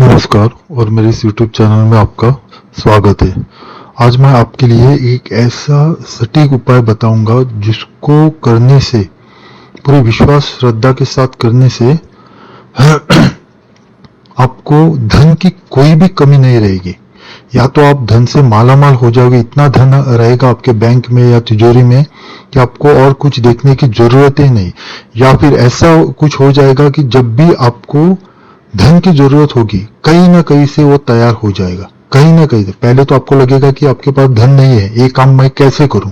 नमस्कार और मेरे इस YouTube चैनल में आपका स्वागत है। आज मैं आपके लिए एक ऐसा सटीक उपाय बताऊंगा जिसको करने से, पूरे विश्वास श्रद्धा के साथ करने से आपको धन की कोई भी कमी नहीं रहेगी। या तो आप धन से मालामाल हो जाओगे, इतना धन रहेगा आपके बैंक में या तिजोरी में कि आपको और कुछ देखने की जरूरत ही नहीं। या फिर ऐसा कुछ हो जाएगा कि जब भी आपको धन की जरूरत होगी कहीं ना कहीं से वो तैयार हो जाएगा। कहीं ना कहीं से पहले तो आपको लगेगा कि आपके पास धन नहीं है, ये काम मैं कैसे करूं।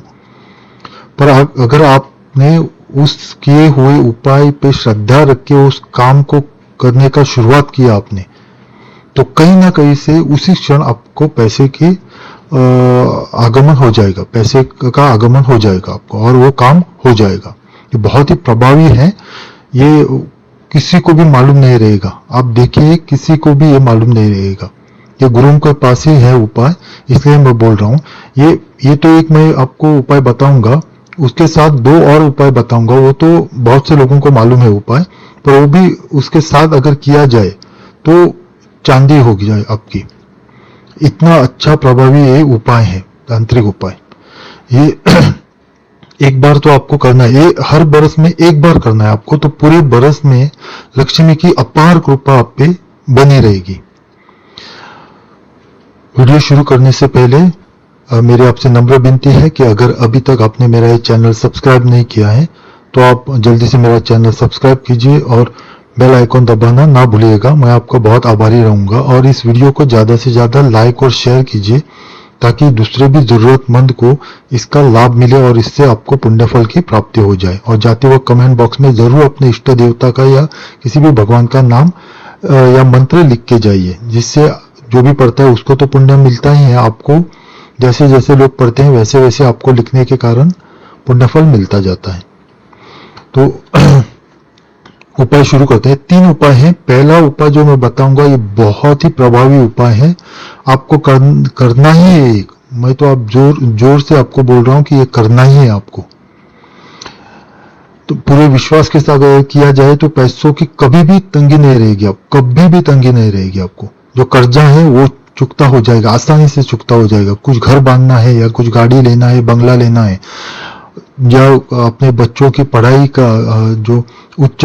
पर अगर आपने उस किए हुए उपाय पे श्रद्धा रख के उस काम को करने का शुरुआत किया आपने, तो कहीं ना कहीं से उसी क्षण आपको पैसे की आगमन हो जाएगा, पैसे का आगमन हो जाएगा आपको, और वो काम हो जाएगा। ये बहुत ही प्रभावी है। ये किसी को भी मालूम नहीं रहेगा। आप देखिए, किसी को भी ये मालूम नहीं रहेगा। ये गुरुओं के पास ही है उपाय, इसलिए मैं बोल रहा हूँ। ये तो एक मैं आपको उपाय बताऊंगा, उसके साथ दो और उपाय बताऊंगा। वो तो बहुत से लोगों को मालूम है उपाय, पर वो भी उसके साथ अगर किया जाए तो चांदी हो जाए आपकी। इतना अच्छा प्रभावी ये उपाय है, तांत्रिक उपाय। ये एक बार तो आपको करना है, ये हर बरस में एक बार करना है आपको, तो पूरे बरस में लक्ष्मी की अपार कृपा आप पे बनी रहेगी। वीडियो शुरू करने से पहले मेरी आपसे नम्र विनती है कि अगर अभी तक आपने मेरा ये चैनल सब्सक्राइब नहीं किया है तो आप जल्दी से मेरा चैनल सब्सक्राइब कीजिए और बेल आइकॉन दबाना ना भूलिएगा। मैं आपका बहुत आभारी रहूंगा। और इस वीडियो को ज्यादा से ज्यादा लाइक और शेयर कीजिए ताकि दूसरे भी जरूरतमंद को इसका लाभ मिले और इससे आपको पुण्यफल की प्राप्ति हो जाए। और जाते वक्त कमेंट बॉक्स में जरूर अपने इष्ट देवता का या किसी भी भगवान का नाम या मंत्र लिख के जाइए, जिससे जो भी पढ़ता है उसको तो पुण्य मिलता ही है। आपको जैसे जैसे लोग पढ़ते हैं वैसे वैसे आपको लिखने के कारण पुण्यफल मिलता जाता है। तो उपाय शुरू करते हैं। 3 उपाय हैं। पहला उपाय जो मैं बताऊंगा ये बहुत ही प्रभावी उपाय है, आपको करना ही है। मैं तो आप जोर से आपको बोल रहा हूं कि ये करना ही है आपको। तो पूरे विश्वास के साथ अगर किया जाए तो पैसों की कभी भी तंगी नहीं रहेगी, आप कभी भी तंगी नहीं रहेगी आपको। जो कर्जा है वो चुकता हो जाएगा, आसानी से चुकता हो जाएगा। कुछ घर बांधना है या कुछ गाड़ी लेना है, बंगला लेना है, या अपने बच्चों की पढ़ाई का जो उच्च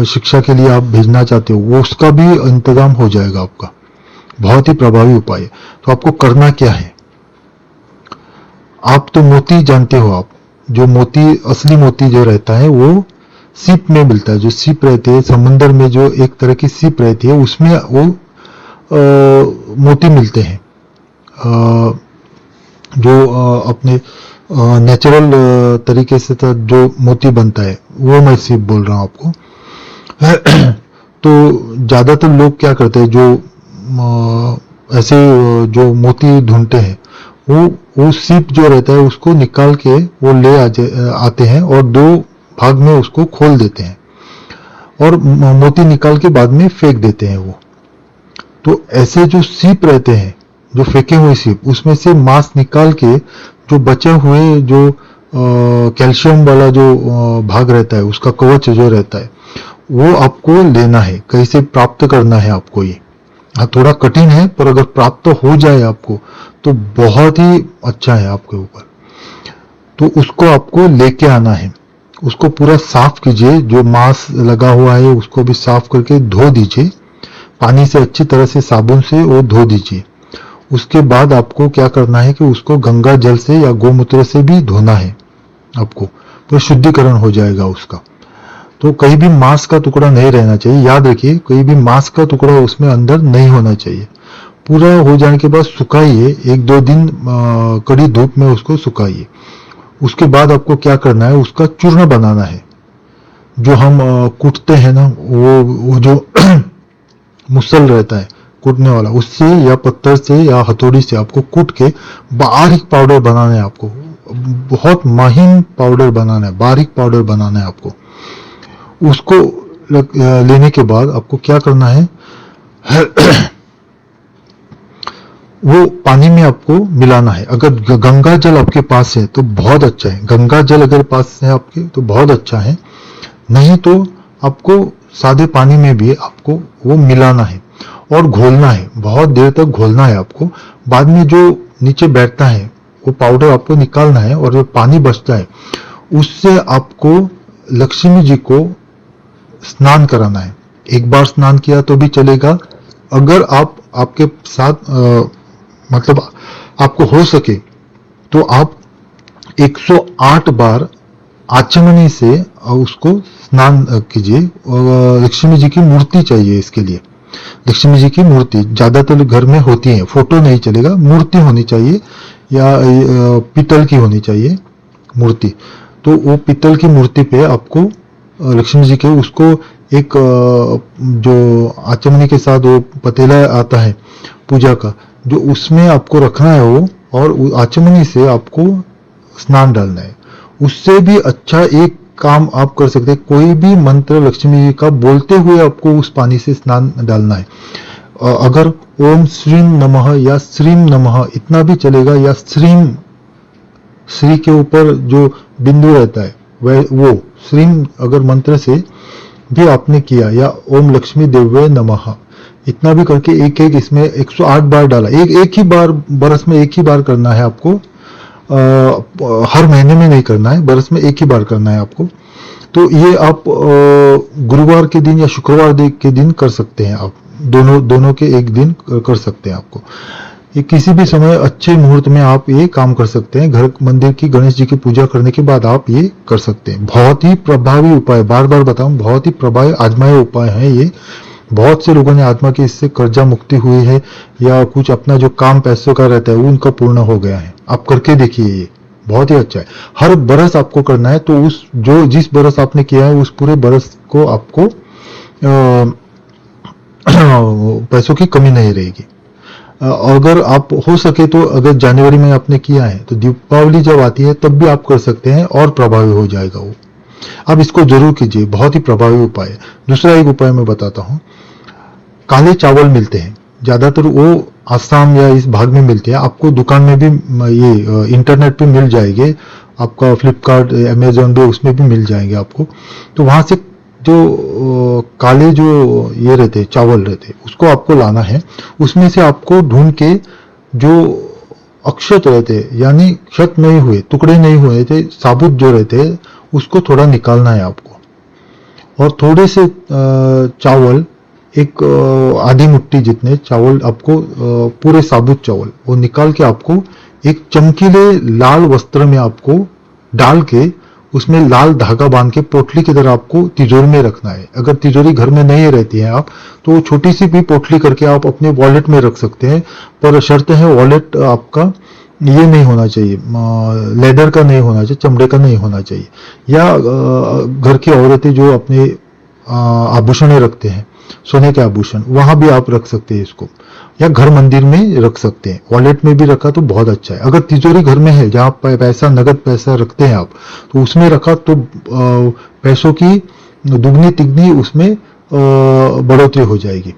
शिक्षा के लिए आप भेजना चाहते हो वो उसका भी इंतजाम हो जाएगा आपका। बहुत ही प्रभावी उपाय है। तो आपको करना क्या है, आप तो मोती जानते हो। आप जो मोती, असली मोती जो रहता है वो सीप में मिलता है। जो सीप रहते हैं समुद्र में, जो एक तरह की सीप रहती है, उसमें वो मोती मिलते हैं। जो अपने नेचुरल तरीके से जो मोती बनता है वो मैं सीप बोल रहा हूं आपको। तो ज्यादातर लोग क्या करते हैं, जो ऐसे जो मोती ढूंढते हैं वो सीप जो रहता है उसको निकाल के वो ले आते हैं और 2 भाग में उसको खोल देते हैं और मोती निकाल के बाद में फेंक देते हैं वो। तो ऐसे जो सीप रहते हैं, जो फेंके हुए सीप, उसमें से मांस निकाल के जो बचे हुए जो कैल्शियम वाला जो भाग रहता है, उसका कवच जो रहता है, वो आपको लेना है। कैसे प्राप्त करना है आपको, ये थोड़ा कठिन है, पर अगर प्राप्त हो जाए आपको तो बहुत ही अच्छा है आपके ऊपर। तो उसको आपको लेके आना है, उसको पूरा साफ कीजिए। जो मांस लगा हुआ है उसको भी साफ करके धो दीजिए, पानी से अच्छी तरह से, साबुन से वो धो दीजिए। उसके बाद आपको क्या करना है कि उसको गंगा जल से या गोमूत्र से भी धोना है आपको, तो शुद्धिकरण हो जाएगा उसका। तो कहीं भी मांस का टुकड़ा नहीं रहना चाहिए, याद रखिए, कहीं भी मांस का टुकड़ा उसमें अंदर नहीं होना चाहिए। पूरा हो जाने के बाद सुखाइए, 1-2 दिन कड़ी धूप में उसको सुखाइए। उसके बाद आपको क्या करना है, उसका चूर्ण बनाना है। जो हम कूटते हैं ना, वो जो मुसल रहता है कूटने वाला, उससे या पत्थर से या हथौड़ी से आपको कूट के बारीक पाउडर बनाना है आपको। बहुत महीन पाउडर बनाना है, बारीक पाउडर बनाना है आपको। उसको लेने के बाद आपको क्या करना है, वो पानी में आपको मिलाना है। अगर गंगा जल आपके पास है तो बहुत अच्छा है, गंगा जल अगर पास है आपके तो बहुत अच्छा है। नहीं तो आपको सादे पानी में भी आपको वो मिलाना है और घोलना है, बहुत देर तक घोलना है आपको। बाद में जो नीचे बैठता है वो पाउडर आपको निकालना है, और जो पानी बचता है उससे आपको लक्ष्मी जी को स्नान कराना है। एक बार स्नान किया तो भी चलेगा, अगर आप आपके साथ मतलब आपको हो सके तो आप 108 बार आचमनी से उसको स्नान कीजिए। लक्ष्मी जी की मूर्ति चाहिए इसके लिए। लक्ष्मी जी की मूर्ति ज्यादातर घर में होती है, फोटो नहीं चलेगा, मूर्ति होनी चाहिए, या पीतल की होनी चाहिए मूर्ति। तो वो पीतल की मूर्ति पे आपको लक्ष्मी जी के उसको एक जो आचमनी के साथ वो पतीला आता है पूजा का, जो उसमें आपको रखना है वो, और आचमनी से आपको स्नान डालना है। उससे भी अच्छा एक काम आप कर सकते हैं, कोई भी मंत्र लक्ष्मी जी का बोलते हुए आपको उस पानी से स्नान डालना है। अगर ओम श्रीम नमः या श्रीम नमः इतना भी चलेगा, या श्रीम, श्री के ऊपर जो बिंदु रहता है वह वो श्रीम अगर मंत्र से भी आपने किया, या ओम लक्ष्मी देव्ये नमः इतना भी करके एक एक इसमें 108 बार डाला। एक ही बार बरस में एक ही बार करना है आपको, हर महीने में नहीं करना है, बरस में एक ही बार करना है आपको। तो ये आप गुरुवार के दिन या शुक्रवार के दिन कर सकते हैं, आप दोनों के एक दिन कर सकते हैं आपको। ये किसी भी समय अच्छे मुहूर्त में आप ये काम कर सकते हैं। घर मंदिर की गणेश जी की पूजा करने के बाद आप ये कर सकते हैं। बहुत ही प्रभावी उपाय, बार बार बताऊं, बहुत ही प्रभावी आजमाए उपाय है ये। बहुत से लोगों ने आत्मा की इससे कर्जा मुक्ति हुई है, या कुछ अपना जो काम पैसों का रहता है वो उनका पूर्ण हो गया है। आप करके देखिए, ये बहुत ही अच्छा है। हर बरस आपको करना है, तो उस जो जिस बरस आपने किया है उस पूरे बरस को आपको पैसों की कमी नहीं रहेगी। अगर आप हो सके तो अगर जनवरी में आपने किया है तो दीपावली जब आती है तब भी आप कर सकते हैं, और प्रभावी हो जाएगा वो। आप इसको जरूर कीजिए, बहुत ही प्रभावी उपाय है। दूसरा एक उपाय मैं बताता हूं। काले चावल मिलते हैं, ज्यादातर वो आसाम या इस भाग में मिलते हैं। आपको दुकान में भी ये इंटरनेट पे मिल जाएंगे, आपका फ्लिपकार्ट अमेजोन भी उसमें भी मिल जाएंगे आपको। तो वहां से जो काले जो ये रहते चावल रहते उसको आपको लाना है। उसमें से आपको ढूंढ के जो अक्षत रहते, यानी क्षत नहीं हुए, टुकड़े नहीं हुए थे, साबुत जो रहते उसको थोड़ा निकालना है आपको। और थोड़े से चावल, एक आधी मुट्ठी जितने चावल आपको, पूरे साबुत चावल वो निकाल के आपको एक चमकीले लाल वस्त्र में आपको डाल के उसमें लाल धागा बांध के पोटली की तरह आपको तिजोरी में रखना है। अगर तिजोरी घर में नहीं रहती है आप, तो छोटी सी भी पोटली करके आप अपने वॉलेट में रख सकते हैं। पर शर्त है वॉलेट आपका ये नहीं होना चाहिए, लेदर का नहीं होना चाहिए, चमड़े का नहीं होना चाहिए। या घर की औरतें जो अपने आभूषण रखते हैं, सोने के आभूषण, वहां भी आप रख सकते हैं इसको, या घर मंदिर में रख सकते हैं। वॉलेट में भी रखा तो बहुत अच्छा है। अगर तिजोरी घर में है जहां पैसा, नगद पैसा रखते हैं आप, तो उसमें रखा तो पैसों की दुगनी तिगनी उसमें बढ़ोतरी हो जाएगी।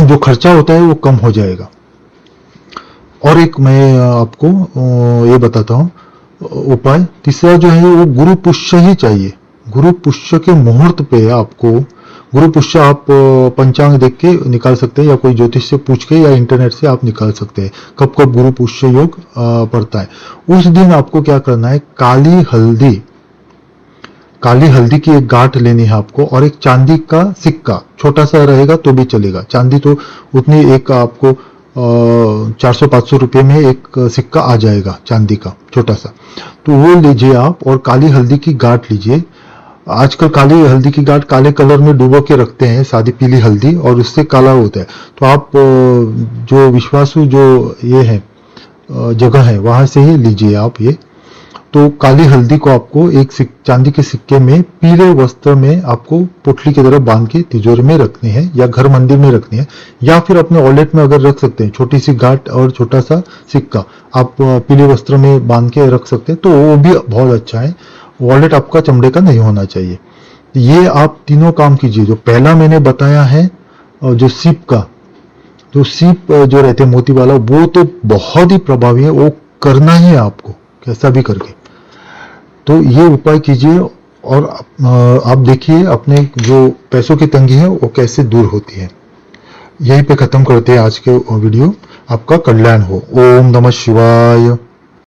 जो खर्चा होता है वो कम हो जाएगा। और एक मैं आपको ये बताता हूं उपाय। तीसरा जो है वो गुरु पुष्य ही चाहिए। गुरु पुष्य के मुहूर्त पे आपको, गुरु पुष्य आप पंचांग देख के निकाल सकते हैं, या कोई ज्योतिष से पूछ के, या इंटरनेट से आप निकाल सकते हैं कब कब गुरु पुष्य योग पड़ता है। उस दिन आपको क्या करना है, काली हल्दी की एक गांठ लेनी है आपको, और एक चांदी का सिक्का, छोटा सा रहेगा तो भी चलेगा। चांदी तो उतनी, एक आपको 400-500 रुपये में एक सिक्का आ जाएगा चांदी का छोटा सा, तो वो लीजिए आप। और काली हल्दी की गांठ लीजिए। आजकल काली हल्दी की गांठ काले कलर में डुबो के रखते हैं, सादी पीली हल्दी, और उससे काला होता है। तो आप जो विश्वासु जो ये है जगह है वहां से ही लीजिए आप ये। तो काली हल्दी को आपको एक चांदी के सिक्के में पीले वस्त्र में आपको पोटली की तरह बांध के तिजोरी में रखनी है, या घर मंदिर में रखनी है, या फिर अपने वॉलेट में अगर रख सकते हैं, छोटी सी गांठ और छोटा सा सिक्का आप पीले वस्त्र में बांध के रख सकते हैं, तो वो भी बहुत अच्छा है। वॉलेट आपका चमड़े का नहीं होना चाहिए। ये आप तीनों काम कीजिए। जो पहला मैंने बताया है, जो सीप का, जो सीप जो रहते हैं मोती वाला, वो तो बहुत ही प्रभावी है, वो करना ही है आपको कैसा भी करके। तो ये उपाय कीजिए, और आप देखिए अपने जो पैसों की तंगी है वो कैसे दूर होती है। यहीं पे खत्म करते हैं आज के वीडियो। आपका कल्याण हो। ओम नमः शिवाय।